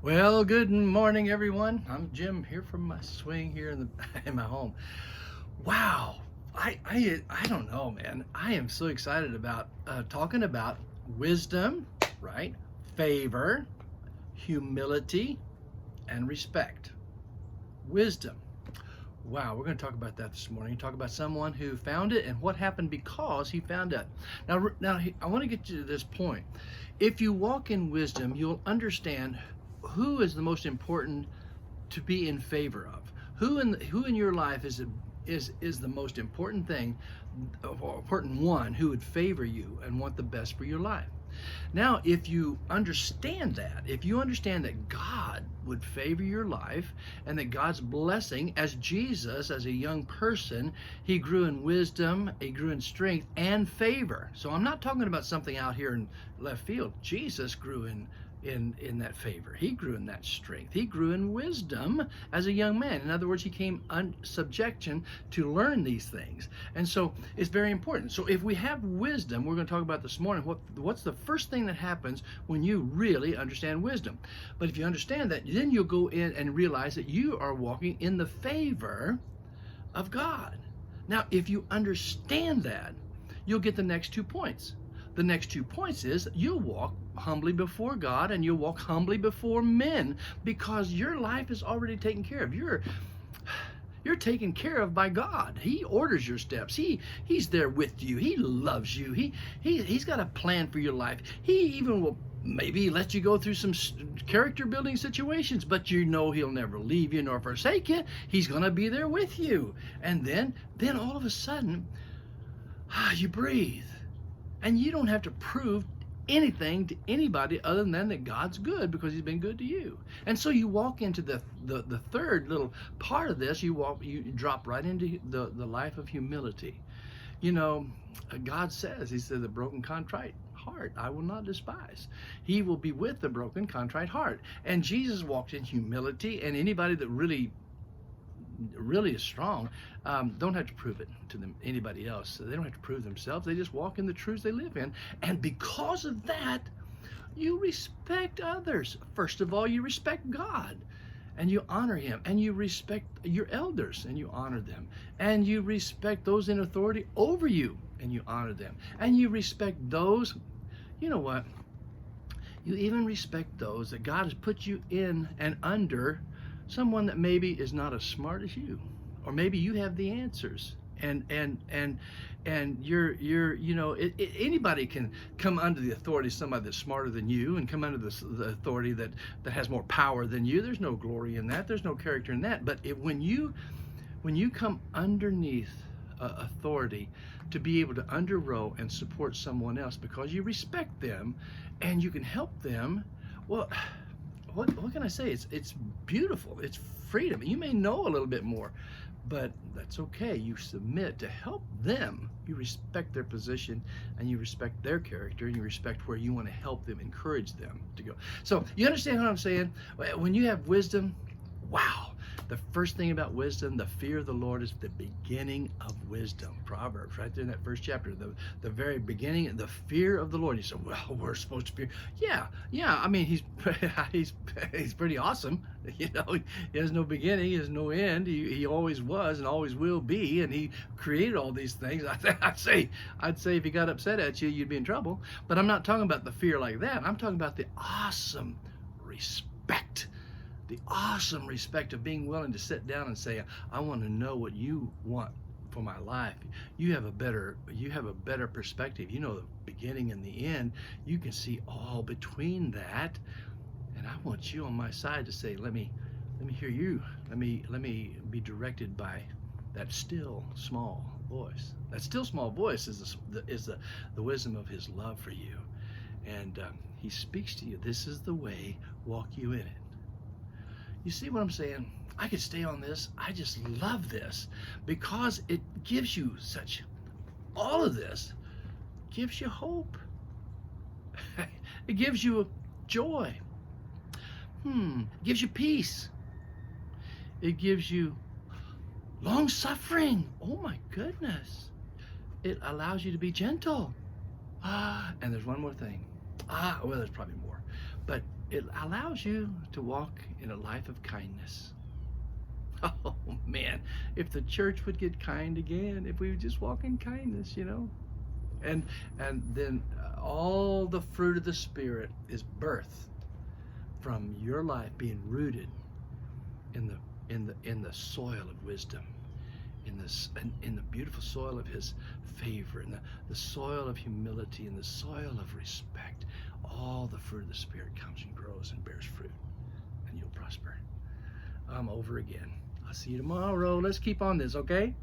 Well, good morning, everyone. I'm Jim here from my swing here in the in my home. Wow, I don't know, man. I am so excited about talking about wisdom, right? Favor, humility, and respect. Wisdom. Wow, we're going to talk about that this morning. Talk about someone who found it and what happened because he found it. Now, I want to get you to this point. If you walk in wisdom, you'll understand who is the most important to be in favor of. Who in your life is the most important thing, important one who would favor you and want the best for your life. Now, if you understand that God would favor your life and that God's blessing, as Jesus, as a young person, he grew in wisdom, he grew in strength and favor. So I'm not talking about something out here in left field. Jesus grew in that favor. He grew in that strength. He grew in wisdom as a young man. In other words, he came subjection to learn these things. And so it's very important. So if we have wisdom, we're going to talk about this morning, what's the first thing that happens when you really understand wisdom. But if you understand that, then you'll go in and realize that you are walking in the favor of God. Now, if you understand that, you'll get the next 2 points. The next 2 points is you'll walk humbly before God and you'll walk humbly before men because your life is already taken care of. You're taken care of by God. He orders your steps. He's there with you. He loves you. He's got a plan for your life. He even will maybe let you go through some character building situations, but you know he'll never leave you nor forsake you. He's going to be there with you. And then all of a sudden, you breathe. And you don't have to prove anything to anybody other than that God's good because he's been good to you. And so you walk into the third little part of this, you drop right into the life of humility. You know, God says, he said, the broken contrite heart I will not despise. He will be with the broken contrite heart. And Jesus walked in humility, and anybody that really is strong, don't have to prove it to them, anybody else. They don't have to prove themselves. They just walk in the truths they live in. And because of that, you respect others. First of all, you respect God and you honor him, and you respect your elders and you honor them, and you respect those in authority over you and you honor them, and you respect those, you know what, you even respect those that God has put you in and under someone that maybe is not as smart as you, or maybe you have the answers, and you're anybody can come under the authority of somebody that's smarter than you, and come under the authority that has more power than you. There's no glory in that. There's no character in that. But when you come underneath authority to be able to underrow and support someone else because you respect them and you can help them, well, what can I say? It's beautiful. It's freedom. You may know a little bit more, but that's okay. You submit to help them. You respect their position, and you respect their character, and you respect where you want to help them, encourage them to go. So you understand what I'm saying? When you have wisdom, wow. The first thing about wisdom, the fear of the Lord, is the beginning of wisdom. Proverbs, right there in that first chapter, the very beginning, the fear of the Lord. You say, well, we're supposed to fear. Yeah. I mean, he's pretty awesome. You know, he has no beginning, he has no end. He always was and always will be, and he created all these things. I'd say if he got upset at you, you'd be in trouble. But I'm not talking about the fear like that. I'm talking about the awesome respect. The awesome respect of being willing to sit down and say, I want to know what you want for my life. You have a better perspective. You know the beginning and the end. You can see all between that. And I want you on my side to say, let me hear you. Let me be directed by that still small voice. That still small voice is the wisdom of his love for you. And he speaks to you. This is the way, walk you in it. You see what I'm saying? I could stay on this. I just love this because it gives you all of this gives you hope. It gives you joy. It gives you peace. It gives you long suffering. Oh my goodness. It allows you to be gentle. And there's one more thing. Well, there's probably more. But it allows you to walk in a life of kindness. Oh man, if the church would get kind again, if we would just walk in kindness, and then all the fruit of the Spirit is birthed from your life being rooted in the soil of wisdom, in the beautiful soil of His favor, in the soil of humility, in the soil of respect. All the fruit of the Spirit comes and grows and bears fruit, and you'll prosper. I'm over again. I'll see you tomorrow. Let's keep on this, okay?